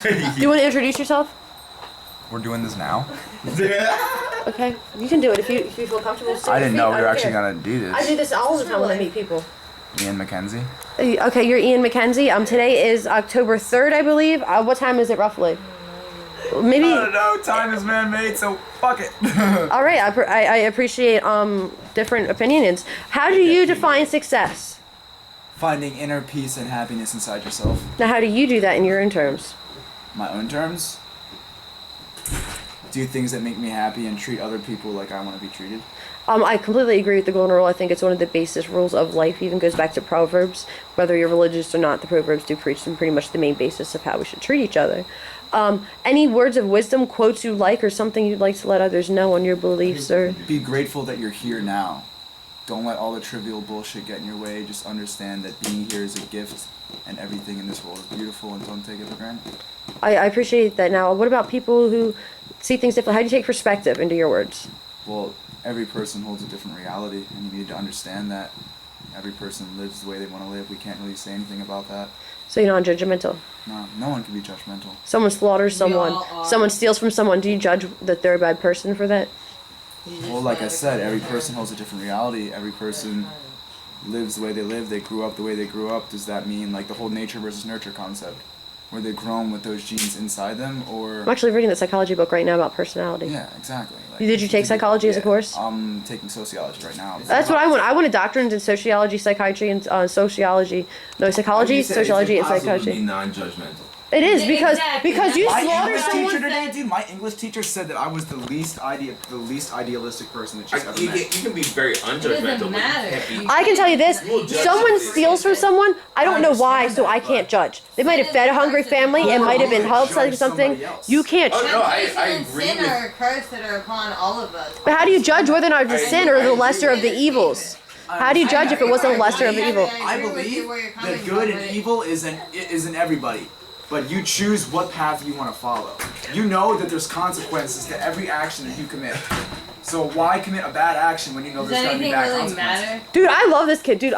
Do you want to introduce yourself? We're doing this now? Okay, you can do it if you feel comfortable. I didn't know we were actually gonna. gonna do this. I do this all the time when I meet people. Ian McKenzie? Okay, you're Ian McKenzie. Today is October 3rd, I believe. What time is it roughly? Maybe. I don't know. Time is man-made, so fuck it. All right, I appreciate different opinions. How do you define success? Finding inner peace and happiness inside yourself. Now, how do you do that in your own terms? My own terms? Do things that make me happy and treat other people like I want to be treated. I completely agree with the golden rule. I think it's one of the basis rules of life. Even goes back to Proverbs. Whether you're religious or not, the Proverbs do preach them pretty much the main basis of how we should treat each other. Any words of wisdom, quotes you like, or something you'd like to let others know on your beliefs, or? Be grateful that you're here now. Don't let all the trivial bullshit get in your way. Just understand that being here is a gift, and everything in this world is beautiful, and don't take it for granted. I appreciate that. Now, what about people who see things differently? How do you take perspective into your words? Well, every person holds a different reality, and you need to understand that. Every person lives the way they want to live. We can't really say anything about that. So you're non-judgmental? No one can be judgmental. Someone slaughters someone. Someone steals from someone. Do you judge that they're a bad person for that? Well, like I said, every person holds a different reality. Every person lives the way they live. They grew up the way they grew up. Does that mean like the whole nature versus nurture concept? Were they grown with those genes inside them, or? I'm actually reading the psychology book right now about personality. Yeah, exactly. Like, Did you take psychology as a course? I'm taking sociology right now. That's what I want. I want a doctorate in sociology, psychiatry, and sociology. No, psychology, sociology, and psychiatry. Be non-judgmental. It is because you My slaughter English someone. teacher today, dude. My English teacher said that I was the least idealistic person that she's ever You met. can be very unjudgmental. doesn't matter. I can tell you this: someone steals from someone. I don't know why, so I can't judge. They might have fed a hungry family. It might have been helped or something. You can't. Oh, no, I Temptation and agree sin with- are a curse that are upon all of us. But how do you judge whether or not it's a sin or the lesser of the evils? How do you judge if it wasn't a lesser of the evil? I believe that good and evil is in everybody, but you choose what path you want to follow. You know that there's consequences to every action that you commit. So why commit a bad action when you know Does there's going to be anything bad really consequences? matter? Dude, I love this kid, dude.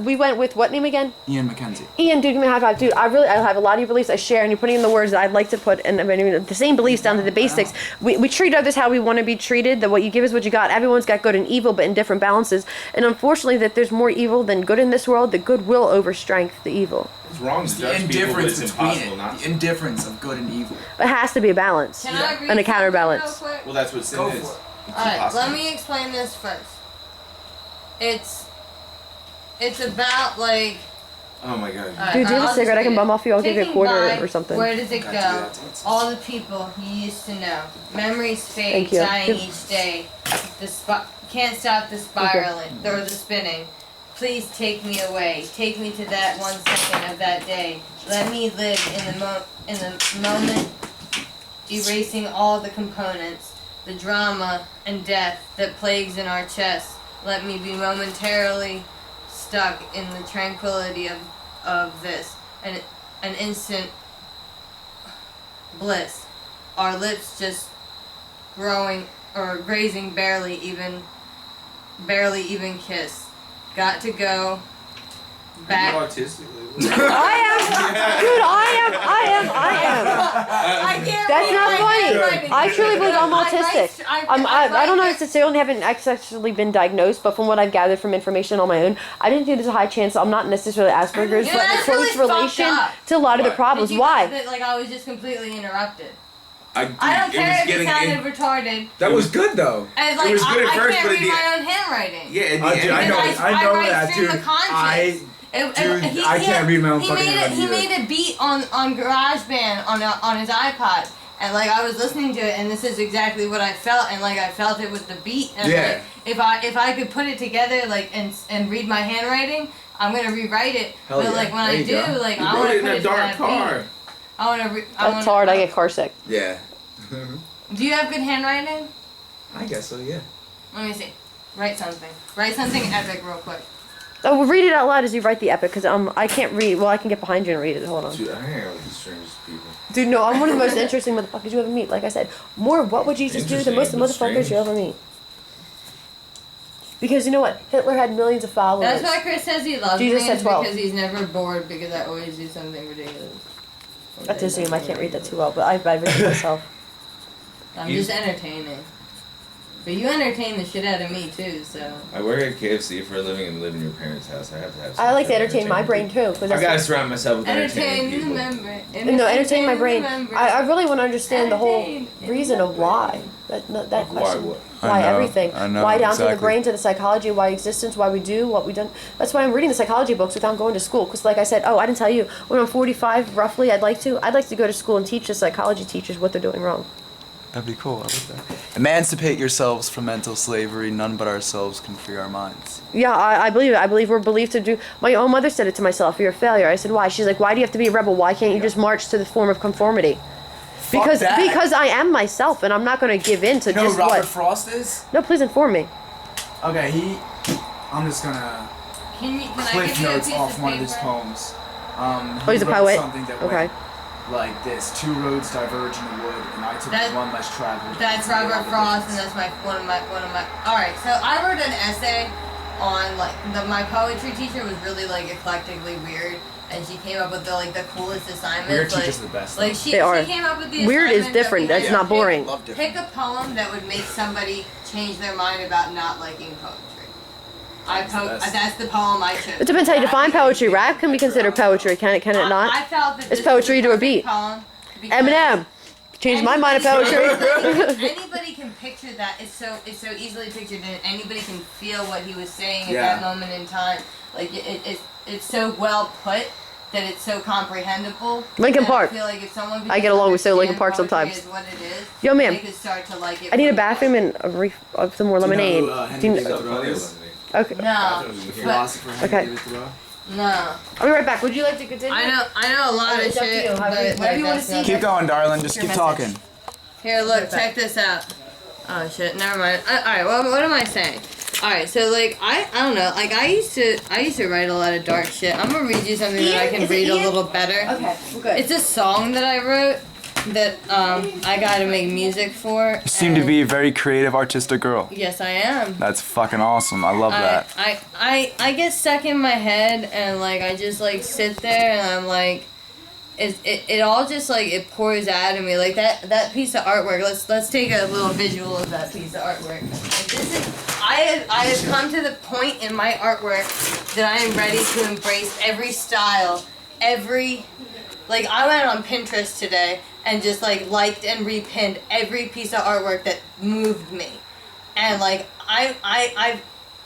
We went with what name again? Ian McKenzie. Ian, dude, give me a high five. Dude, I have a lot of your beliefs I share, and you're putting in the words that I'd like to put, and I mean, the same beliefs down to the basics. We treat others how we want to be treated, that what you give is what you got. Everyone's got good and evil, but in different balances. And unfortunately, that there's more evil than good in this world. The good will overstrength the evil. It's wrong to The judge people, but indifference it's between impossible it. not The to. indifference of good and evil. It has to be a balance Can I agree and a with something counterbalance. real quick? Well, that's what sin Go is. for it. It's Alright, impossible. let me explain this first. It's about like. Oh my god. Alright, Dude, do you have a I'll cigarette I just can read bum it. off you? I'll give you a Taking quarter by, or something. Where does it Gotta do go? that to it. All the people you used to know. Memories fade, Thank you. dying Good. each day. Can't stop the spiraling, or the spinning. Please take me away. Take me to that 1 second of that day. Let me live in the moment, erasing all the components, the drama and death that plagues in our chests. Let me be momentarily stuck in the tranquility of this, an instant bliss. Our lips just growing or grazing barely even kiss. Got to go Are back. you autistic? I am. I can't That's read not my funny. handwriting. I truly believe I'm autistic. I don't know write necessarily haven't actually been diagnosed, but from what I've gathered from information on my own, I didn't think there's a high chance I'm not necessarily Asperger's, Yeah, but that's close really relation fucked up. to a lot of the Why? problems. But you Why? got that, like I was just completely interrupted. I I don't care if it sounded retarded. That was good though. And like It was good I at first, can't but read at the my own handwriting. Yeah, at the Dude, end. I know, Because I know write that, stream dude. of conscience. Dude, I can't read my own fucking handwriting He either. made a beat on GarageBand on his iPod, and like I was listening to it, and this is exactly what I felt, and like I felt it with the beat, and Yeah. like if I could put it together like and read my handwriting, I'm gonna rewrite it. Hell but yeah. like when There I you do, go. like You I wrote want it to in put a it to dark that car. beat. I want to. That's hard. I get car sick. Yeah. Do you have good handwriting? I guess so, yeah. Let me see. Write something. Write something epic real quick. Oh, well, read it out loud as you write the epic, because I can't read. Well, I can get behind you and read it. Hold on. Dude, I hang out with the strangest people. Dude, no, I'm one of the most interesting motherfuckers you ever meet. Like I said, more what would Jesus do than most of the Interesting, but motherfuckers you ever meet. Because you know what? Hitler had millions of followers. That's why Chris says he loves Jesus me said is 12. because he's never bored because I always do something ridiculous. At the Zoom, I can't read that too well, but I've read it myself. I'm You- just entertaining. But you entertain the shit out of me too, so. I work at KFC for a living and live in your parents' house. I have to have. I like to some entertain my brain too. 'Cause I that's gotta surround myself with entertaining Entertain the people. member. no, entertain my brain. member. I really want to understand the whole Entertain reason of why. That Why question. what? Why I know, everything? I know, Why down to the exactly. brain, to the psychology, why existence, why we do what we done. That's why I'm reading the psychology books without going to school. Because like I said, I didn't tell you, when I'm 45, roughly, I'd like to go to school and teach the psychology teachers what they're doing wrong. That'd be cool. I like that. Emancipate yourselves from mental slavery. None but ourselves can free our minds. Yeah, I believe it. I believe we're believed to do. My own mother said it to myself. You're a failure. I said, why? She's like, why do you have to be a rebel? Why can't you just march to the form of conformity? Because that. because I am myself, and I'm not going to give in to You know just who Robert what. Frost is? No, please inform me. Okay, I'm just gonna Can I cliff give you a notes piece off of one of his paper? poems. Oh, he's a wrote poet. Something that Okay. went like this: two roads diverge in the wood, and I took That- the one less traveled. That's to the Robert other Frost, and distance." that's one of my. All right, so I wrote an essay on like my poetry teacher was really like eclectically weird, and she came up with the coolest assignments. Weird like, teachers are the best. Like she They are. came up with the Weird is assignment that different. we had That's to not boring. Pick a poem that would make somebody change their mind about not liking poetry. That's the poem I chose. It depends how you define poetry. Rap can be considered poetry. Can it I not? felt that It's this was poetry the to a perfect beat. poem because Eminem changed my mind of poetry. Anybody can picture that. It's so easily pictured, and anybody can feel what he was saying at Yeah. that moment in time. Like it's so well put that it's so comprehensible. Linkin And Park. I feel like if someone could I get just along with Sarah Linkin understand Park poetry sometimes. is what it is, Yo, ma'am. they could start to like it. I need a really bathroom well. and some more lemonade. Do you know who, Do you Henry kn- David Thoreau is? okay. No, The but philosopher Henry Okay. David Thoreau. no. I'll be right back. Would you like to continue? I know a lot of It's up to shit. you. But Whatever you wanna that's see. not- Keep going, darling. Just Your keep message. talking. Here, look, check this out. Oh shit, never mind. Alright, what am I saying? Alright, so like I don't know, like I used to write a lot of dark shit. I'm gonna read you something that I Ian? can Is it read a Ian? little better. Okay, well, good. It's a song that I wrote that I gotta make music for. You seem to and- be a very creative, artistic girl. Yes, I am. That's fucking awesome. I love that. I get stuck in my head and like I just like sit there and I'm like it all just like it pours out of me like that piece of artwork. Let's take a little visual of that piece of artwork. Like, this is I have come to the point in my artwork that I am ready to embrace every style, every like I went on Pinterest today and just like liked and repinned every piece of artwork that moved me. And like I've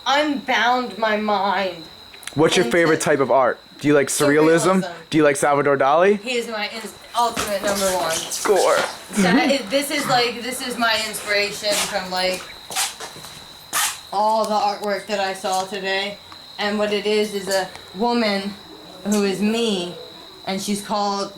unbound my mind. What's your into- favorite type of art? Do you like surrealism? Surrealism. Do you like Salvador Dali? He is my ultimate number one. Score. So this is my inspiration from like all the artwork that I saw today, and what it is a woman who is me, and she's called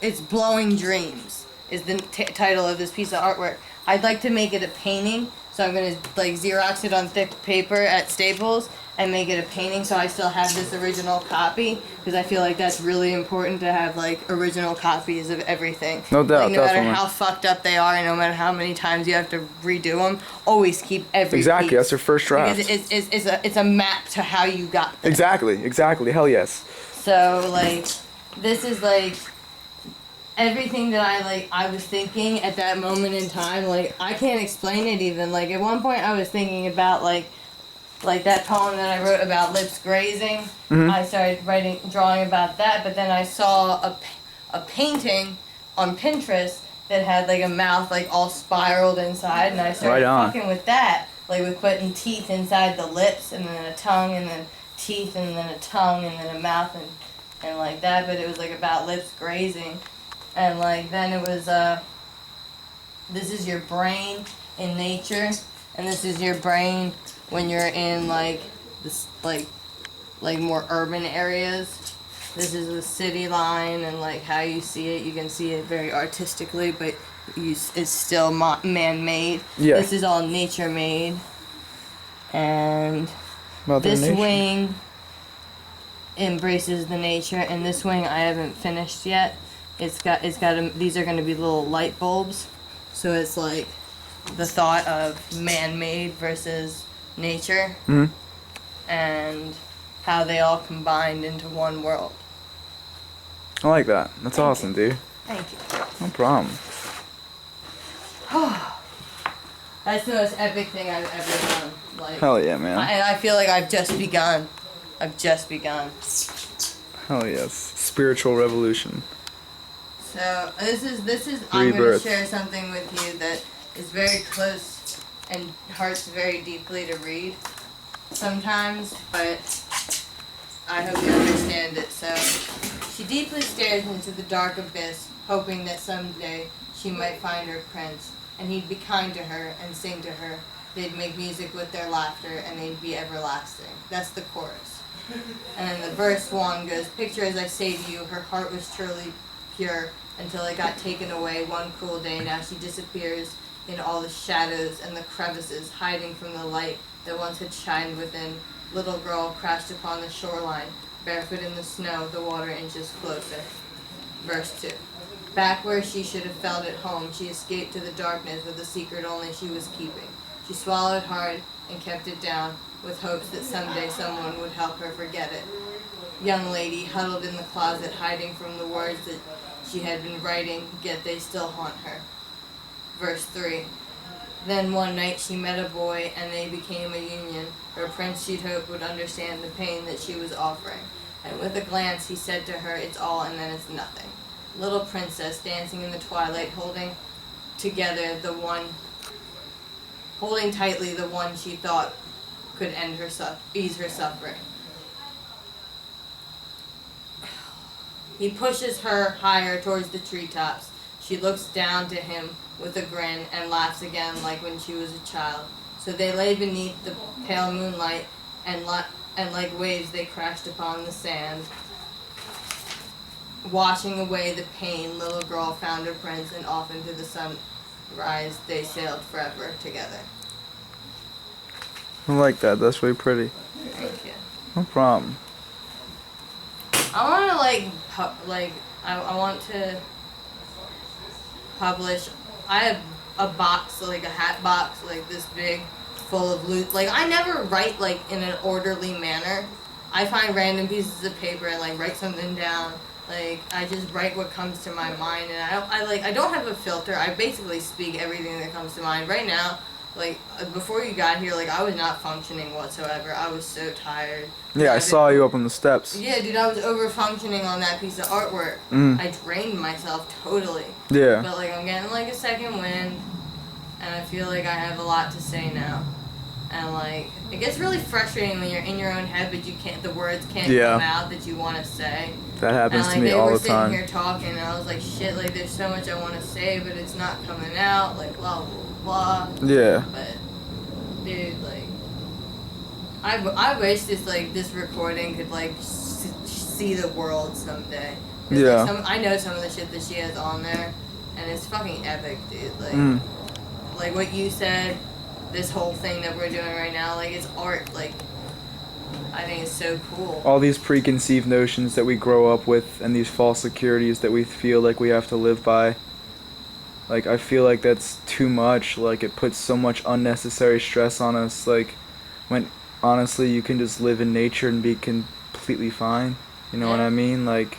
it's Blowing Dreams is the title of this piece of artwork. I'd like to make it a painting, so I'm gonna like Xerox it on thick paper at Staples and make it a painting so I still have this original copy because I feel like that's really important to have like original copies of everything. No doubt, Like, no matter definitely. how fucked up they are and no matter how many times you have to redo them, always keep every Exactly, piece. that's your first draft. Because it's a map to how you got there. Exactly. Hell yes. So like this is like everything that I was thinking at that moment in time. Like I can't explain it even. Like at one point I was thinking about like that poem that I wrote about lips grazing. I started drawing about that, but then I saw a painting on Pinterest that had like a mouth like all spiraled inside, and I started Right on. fucking with that, like with putting teeth inside the lips, and then a tongue, and then teeth, and then a tongue, and then a mouth, and like that. But it was like about lips grazing, and like then it was this is your brain in nature, and this is your brain when you're in like this like more urban areas. This is the city line and like how you see it. You can see it very artistically, but it's still man-made. Yeah. This is all nature-made, and Mother this Nature. wing embraces the nature, and this wing I haven't finished yet. These are going to be little light bulbs, so it's like the thought of man-made versus nature, and how they all combined into one world. I like that. That's Thank awesome, dude. Thank you. No problem. That's the most epic thing I've ever done. Like, Hell yeah, man. and I feel like I've just begun. I've just begun. Hell yes. Spiritual revolution. So this is I'm going to Rebirth. share something with you that is very close and hurts very deeply to read sometimes, but I hope you understand it. So she deeply stares into the dark abyss, hoping that someday she might find her prince, and he'd be kind to her and sing to her. They'd make music with their laughter, and they'd be everlasting. That's the chorus. And then the verse 1 goes, picture as I say to you, her heart was truly pure until it got taken away one cruel day. Now she disappears in all the shadows and the crevices, hiding from the light that once had shined within. Little girl crashed upon the shoreline, barefoot in the snow, the water inches closer. Verse 2. Back where she should have felt at home, she escaped to the darkness with a secret only she was keeping. She swallowed hard and kept it down, with hopes that someday someone would help her forget it. Young lady huddled in the closet, hiding from the words that she had been writing, yet they still haunt her. Verse 3. Then one night she met a boy, and they became a union. Her prince she'd hoped would understand the pain that she was offering. And with a glance he said to her, it's all and then it's nothing. Little princess dancing in the twilight, holding tightly the one she thought could ease her suffering. He pushes her higher towards the treetops. She looks down to him with a grin and laughs again like when she was a child. So they lay beneath the pale moonlight, and like waves they crashed upon the sand. Washing away the pain, little girl found her prince, and off into the sunrise they sailed forever together. I like that. That's really pretty. Thank you. No problem. I want to I want to publish. I have a box, like a hat box, like this big, full of loot. Like I never write like in an orderly manner. I find random pieces of paper and like write something down. Like I just write what comes to my mind, and I don't have a filter. I basically speak everything that comes to mind. Right now, like before you got here, like I was not functioning whatsoever. I was so tired. Yeah, I saw you up on the steps. Yeah, dude, I was over functioning on that piece of artwork. Mm. I drained myself totally. Yeah. But like I'm getting like a second wind, and I feel like I have a lot to say now. And like it gets really frustrating when you're in your own head, but you can't. The words can't Yeah. come out that you want to say. That happens And to like me they all were the sitting time. here talking, and I was like, shit, like there's so much I want to say, but it's not coming out. Like blah blah blah. Yeah. But dude, like I wish this recording could like see the world someday. 'Cause, Yeah. like, I know some of the shit that she has on there, and it's fucking epic, dude. Like, Mm. like what you said, this whole thing that we're doing right now, like it's art. Like, I think it's so cool. All these preconceived notions that we grow up with and these false securities that we feel like we have to live by. Like, I feel like that's too much. Like, it puts so much unnecessary stress on us. Like, when honestly you can just live in nature and be completely fine. You know what Yeah. I mean? Like,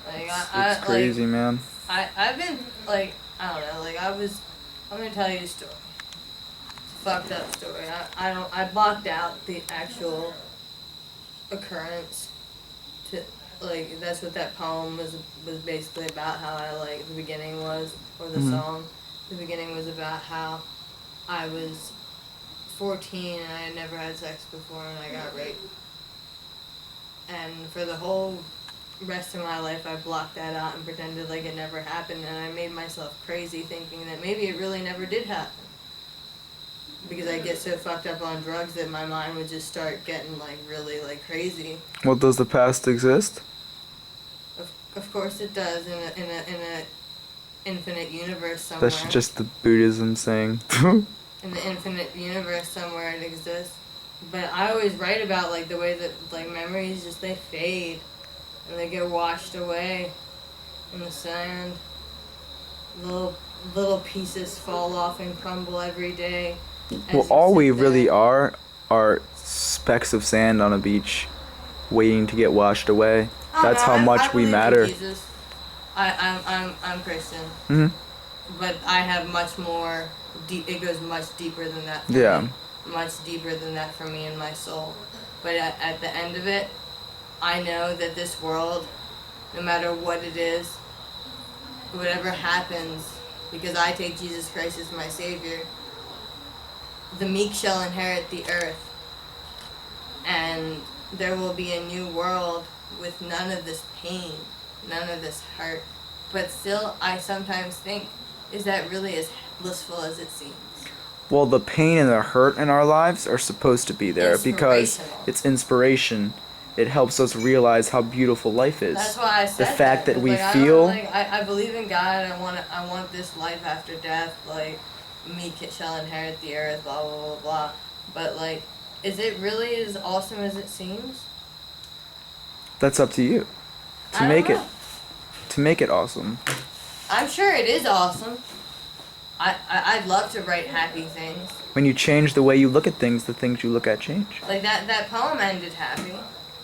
Like it's crazy, man. I've been like I don't know, like I'm gonna tell you a story. It's a fucked up story. I blocked out the actual occurrence to like that's what that poem was basically about, how I like the beginning was, or the Mhm. song. The beginning was about how I was 14 and I had never had sex before and I got raped. And for the whole rest of my life I blocked that out and pretended like it never happened, and I made myself crazy thinking that maybe it really never did happen. Because I get so fucked up on drugs that my mind would just start getting like really like crazy. Well, does the past exist? Of course it does, in a infinite universe somewhere. That's just the Buddhism saying. In the infinite universe somewhere it exists. But I always write about like the way that like memories just they fade and they get washed away in the sand. Little pieces fall off and crumble every day. as Well, you all sit we there. really are specks of sand on a beach. waiting to get washed away. Oh, That's no, how I much we believe in matter. Jesus. I'm Christian, Mhm. but I have much more. It goes much deeper than that. For Yeah. me. Much deeper than that for me and my soul. But at the end of it, I know that this world, no matter what it is, whatever happens, because I take Jesus Christ as my Savior, the meek shall inherit the earth. And there will be a new world with none of this pain, none of this hurt. But still, I sometimes think, is that really as blissful as it seems? Well, the pain and the hurt in our lives are supposed to be there because Inspirational. it's inspiration. It helps us realize how beautiful life is. That's why I said The fact that 'cause, we like, feel- I believe in God. I want this life after death. Like, meek shall inherit the earth. Blah blah blah blah. But like, is it really as awesome as it seems? That's up to you. I To don't make it know. to make it awesome. I'm sure it is awesome. I'd love to write happy things. When you change the way you look at things, the things you look at change. Like that poem ended happy.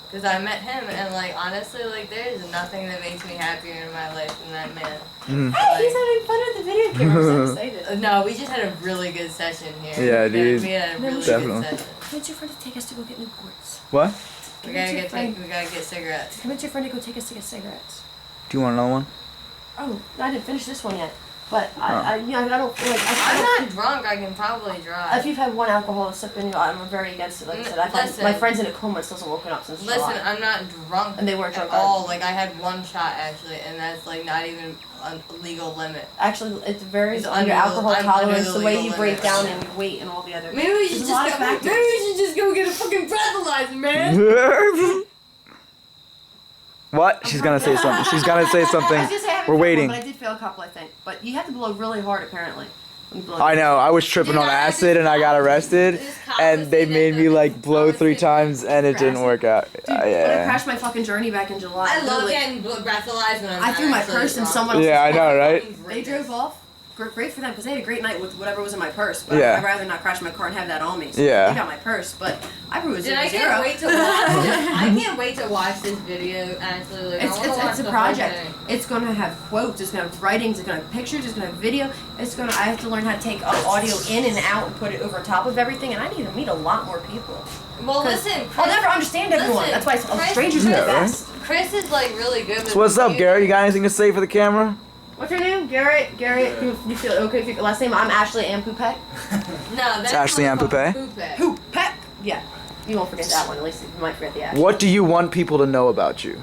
Because I met him, and like honestly, like there is nothing that makes me happier in my life than that man. Mm. Hey, he's having fun with the video camera. I'm so excited. No, we just had a really good session here. Yeah, We had- dude. We had a really Definitely. good session. Convince your friend to take us to go get Newports. What? We gotta get cigarettes. Convince your friend to go take us to get cigarettes. Do you want another one? Oh, I didn't finish this one yet. But Oh. I don't feel like I'm not drunk. I can probably drive. If you've had one alcohol sip in you, I'm very against it. Like I said, I've had Listen. my friend's in a coma and still hasn't woken up since Listen, July. I'm not drunk. And they weren't drunk at all. Like I had one shot actually, and that's like not even a legal limit. Actually, it varies It's on your under the- alcohol I'm under tolerance, the the way legal you break limit. down and your weight and all the other. Maybe we should There's just a lot go. of factors. Maybe we should just go get a fucking breathalyzer, man. What? She's gonna say something. She's gonna say I something. was gonna say I haven't We're failed waiting. one, but I did fail a couple, I think. But you have to blow really hard, apparently. When you blow I know. I was tripping Dude, on I had acid and I got arrested, this cop and was they sitting made at me the- like blow I was 3 sitting- times, and it didn't work out. Dude, when I Yeah. crashed my fucking journey back in July, I love literally, getting breathalyzed when I'm I not threw my actually purse in drunk. someone else's Yeah, I car. know, right? Fucking They greatness. drove off. Great for them because they had a great night with whatever was in my purse. But Yeah. I'd rather not crash my car and have that on me. So Yeah. they got my purse, but I grew a Dude, zero I zero. can't wait to watch this. I can't wait to watch this video. Actually, like, It's, I wanna watch it's a the project. Whole thing. It's gonna have quotes. It's gonna have writings. It's gonna have pictures. It's gonna have video. It's gonna. I have to learn how to take audio in and out and put it over top of everything. And I need to meet a lot more people. Well, 'Cause listen, I'll Chris, never understand everyone. listen, That's why Chris- strangers are Yeah, the right? best. Chris is like really good with So what's up, computers. Garrett? You got anything to say for the camera? What's your name? Garrett. Garrett. You feel okay? If you, last name? I'm Ashley Ampupek. No, that's Ashley Ann Poupée? Who? Peck. Yeah. You won't forget that one. At least you might forget the Ashley. What do you want people to know about you?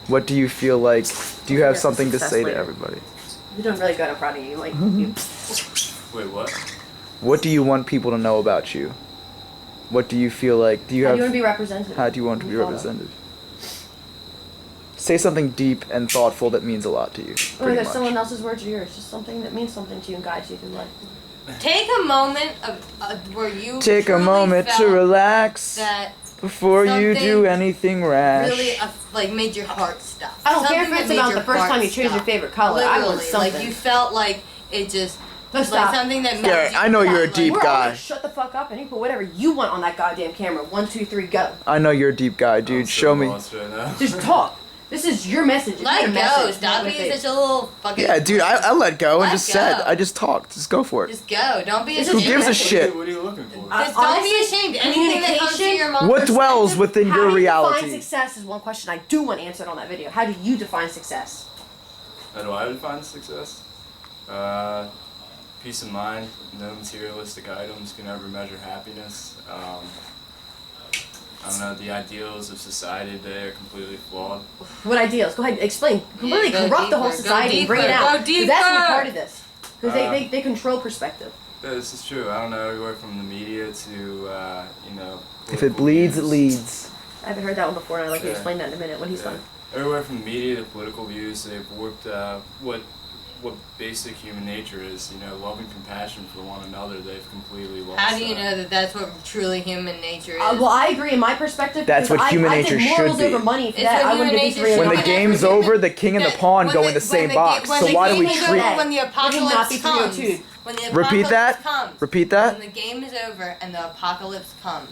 What do you feel like? Do you have Forget the something to success say to later. everybody? You're doing really good. I'm proud of you. Like you. Wait, what? What do you want people to know about you? What do you feel like? Do you How have? do you want to be represented? How do you want to be You follow. represented? Say something deep and thoughtful that means a lot to you. Or Pretty there's much. someone else's words or yours. Just something that means something to you and guides you through life. Take a moment of where you Take a truly moment to felt relax that before you something do anything rash. really like made your heart stop. I don't care if Something it's that made about your the first heart time you chose your stop. favorite color. I want Literally, something. like you felt like it just No, like stop. something that made Yeah, you I know you're a like- deep We're guy. always shut the fuck up and you put whatever you want on that goddamn camera. 1, 2, 3, go. I know you're a deep guy, dude. I'm so Show me. lost right now. Just talk. This is your message. You Let need a go. message, Stop not being with such a little fucking. Yeah, dude. I let go and Let just said. go. I just talked. Just go for it. Just go. Don't be This ashamed. is Who gives a message. shit? What are you looking for? Just don't be Honestly, ashamed. Anything that comes to your mind. What dwells within How your do you define reality? success is one question I do want answered on that video. How do you define success? How do I define success? Peace of mind. No materialistic items can ever measure happiness. I don't know, the ideals of society today are completely flawed. What ideals? Go ahead, explain. Completely go corrupt the whole deeper, go society and bring it deeper, out. go 'Cause That's gonna be deeper. part of this. Because they control perspective. Yeah, this is true. I don't know, everywhere from the media to, you know... If it political bleeds, it views. leads. I haven't heard that one before, and I'd like to Yeah. explain that in a minute when he's Yeah. done. Everywhere from the media to political views, they've warped what basic human nature is. You know, love and compassion for one another. They've completely lost. How do you that. know that that's what truly human nature is? Well, I agree in my perspective. That's because what human I nature did morals should be. over money for It's that. what I wouldn't human be nature three should When be. the and game's That- over, the king and the that- pawn when go in the when same the box. when So the why do we game is treat? over, when the Let him not apocalypse be comes? 302. When the Repeat apocalypse that? comes. Repeat that? When the game is over and the apocalypse comes.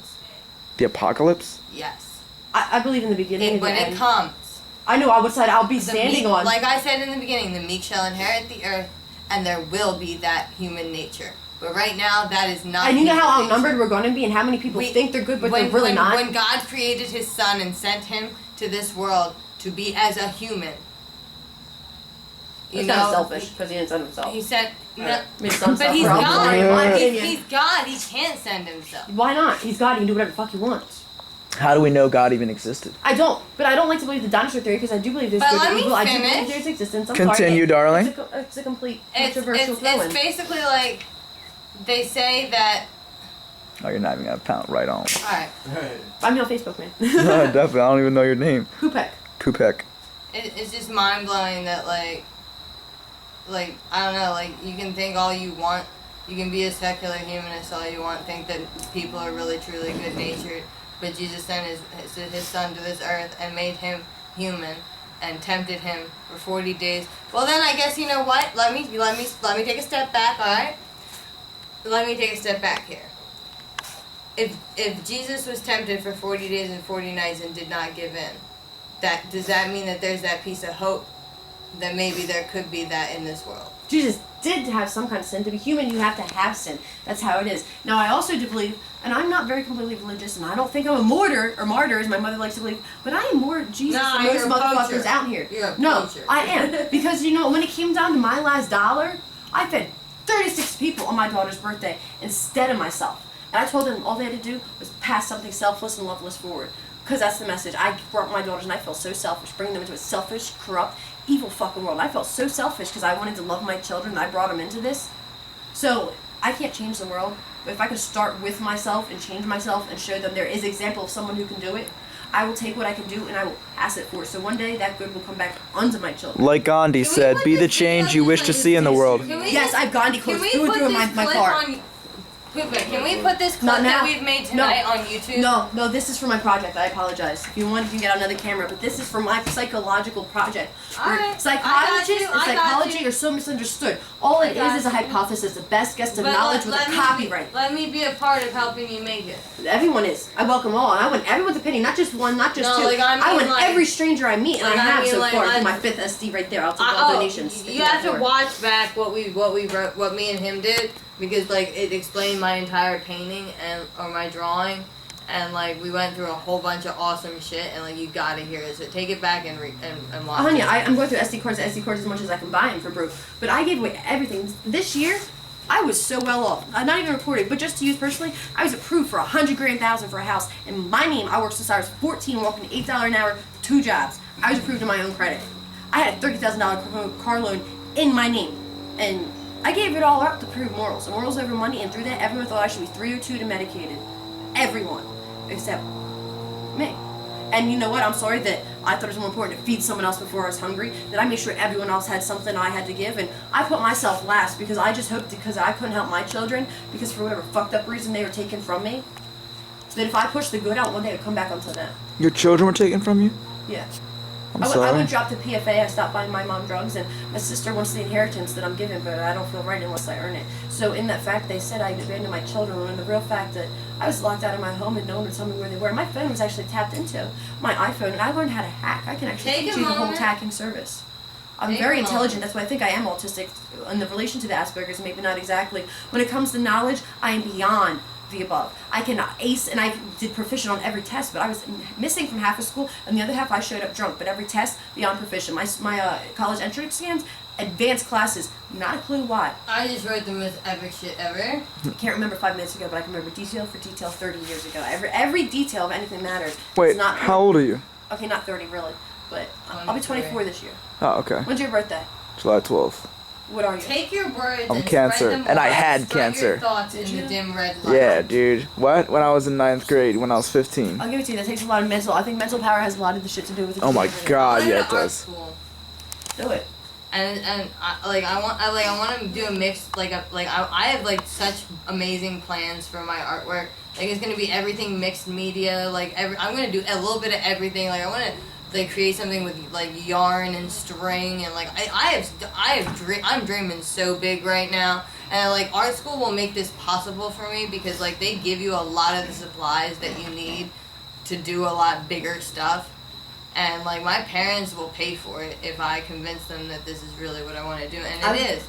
The apocalypse? Yes. I believe in the beginning and when the it end. comes. I know what side I'll be The standing meek, on. like I said in the beginning, the meek shall inherit the earth, and there will be that human nature. But right now, that is not. and you know human how nature. outnumbered we're going to be, and how many people We- think they're good, but when, they're really when, not. When God created His Son and sent Him to this world to be as a human, It's kind of selfish because he didn't send himself. He sent. No, I mean, some but he's stuff, God. in my He's, opinion. he's God. He can't send Himself. Why not? He's God. He can do whatever the fuck he wants. How do we know God even existed? I don't, but I don't like to believe the dinosaur theory because I do believe there's But good let and me evil. I do finish. believe there's existence. I'm Continue, sorry. darling. It's a complete It's controversial throw-in. basically like they say that. Oh, you're not even gonna pound right on. All right. Find me on Facebook, man. No, definitely. I don't even know your name. Kupek. Kupek. It's just mind blowing that like I don't know, like you can think all you want, you can be a secular humanist all you want, think that people are really truly good natured, but Jesus sent his son to this earth and made him human and tempted him for 40 days. Well then I guess you know what? Let me take a step back, all right? Let me take a step back here. If Jesus was tempted for 40 days and 40 nights and did not give in, does that mean that there's that piece of hope that maybe there could be that in this world? Jesus did have some kind of sin. To be human, you have to have sin. That's how it is. Now, I also do believe, and I'm not very completely religious, and I don't think I'm a martyr, as my mother likes to believe, but I am more Jesus No, than most you're a motherfuckers poacher. out here. You're a No, poacher. I am. Because, you know, when it came down to my last dollar, I fed 36 people on my daughter's birthday instead of myself. And I told them all they had to do was pass something selfless and loveless forward. Because that's the message. I brought my daughters and I felt so selfish, bringing them into a selfish, corrupt, evil fucking world. I felt so selfish because I wanted to love my children and I brought them into this. So I can't change the world. But if I can start with myself and change myself and show them there is an example of someone who can do it, I will take what I can do and I will pass it forward. So one day that good will come back unto my children. Like Gandhi Can we said, put be the this change video you wish on to this see in the page? world. Can we Yes, just- I've Gandhi Can quotes we through and put through in this my clip car. on? Puka, can we put this clip Not that now. we've made tonight on YouTube? No, this is for my project. I apologize. If you want, you can get another camera, but this is for my psychological project. Where Alright, psychologists I got you, and I got psychology you. are so misunderstood. All it got is a you. hypothesis, the best guess of But knowledge with a me copyright. let me be a part of helping you make it. Everyone is. I welcome all, and I want everyone's opinion, not just one, not just No, two. like, I mean, want like- every stranger I meet, and like, I I have mean, so like, far. I- My 5th SD right there. I'll take all donations. Stick You it have that to door. watch back what we wrote, what me and him did, because like it explained my entire painting or my drawing, and like we went through a whole bunch of awesome shit, and like you gotta hear it. So take it back and watch. Anya, it. I'm going through SD cards as much as I can buy them for brew. But I gave away everything. This year, I was so well off. Not even recorded, but just to use personally, I was approved for $100,000 for a house. In my name, I worked since I was 14, working $8 an hour, 2 jobs. I was approved in my own credit. I had a $30,000 car loan in my name. And I gave it all up to prove morals. Morals over money, and through that, everyone thought I should be 302 to medicated. Everyone. Except me. And you know what? I'm sorry that I thought it was more important to feed someone else before I was hungry, that I made sure everyone else had something I had to give, and I put myself last because I just hoped, because I couldn't help my children, because for whatever fucked up reason they were taken from me, that if I pushed the good out, one day it would come back onto them. Your children were taken from you? Yeah. I'm I sorry. would drop to PFA. I stopped buying my mom drugs, and my sister wants the inheritance that I'm given, but I don't feel right unless I earn it. So in that fact, they said I abandoned my children, when the real fact that I was locked out of my home and no one would tell me where they were. My phone was actually tapped into, my iPhone, and I learned how to hack. I can actually Take teach a you the whole moment. hacking service. I'm Take very a intelligent. moment. That's why I think I am autistic in the relation to the Asperger's, maybe not exactly. When it comes to knowledge, I am beyond the above. I can ace, and I did proficient on every test, but I was missing from half of school, and the other half I showed up drunk. But every test, beyond proficient. My college entrance exams, advanced classes, not a clue why. I just wrote the most epic shit ever. I can't remember 5 minutes ago, but I can remember detail for detail 30 years ago. Every detail of anything matters. Wait, It's not how old are you? Okay, not 30 really, but I'll be 24 this year. Oh, okay. When's your birthday? July 12th. What are you? Take your words I'm and Cancer, spread them and I wide. had Spread Cancer. Your thoughts Did in you? the dim red light. Yeah, dude. What? When I was in 9th grade, when I was 15. I'll give it to you. That takes a lot of mental. I think mental power has a lot of the shit to do with it. Oh my god, I yeah, went it to art does. school. Do it. And I want to do a mix I have like such amazing plans for my artwork. Like it's gonna be everything mixed media. I'm gonna do a little bit of everything. Like I want to like create something with like yarn and string and like I'm dreaming so big right now. And like art school will make this possible for me because like they give you a lot of the supplies that you need to do a lot bigger stuff. And like my parents will pay for it if I convince them that this is really what I want to do, and it is.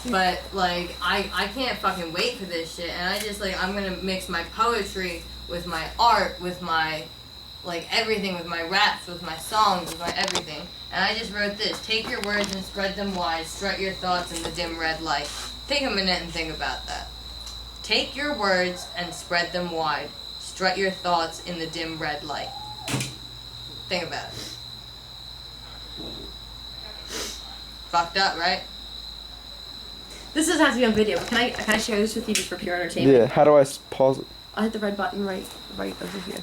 But like I can't fucking wait for this shit, and I just like I'm gonna mix my poetry with my art, with my like everything, with my raps, with my songs, with my everything. And I just wrote this: take your words and spread them wide, strut your thoughts in the dim red light. Take a minute and think about that. Take your words and spread them wide, strut your thoughts in the dim red light. Think about it. Fucked up, right? This doesn't have to be on video. But can I share this with you just for pure entertainment? Yeah. How do I pause it? I'll hit the red button right over here.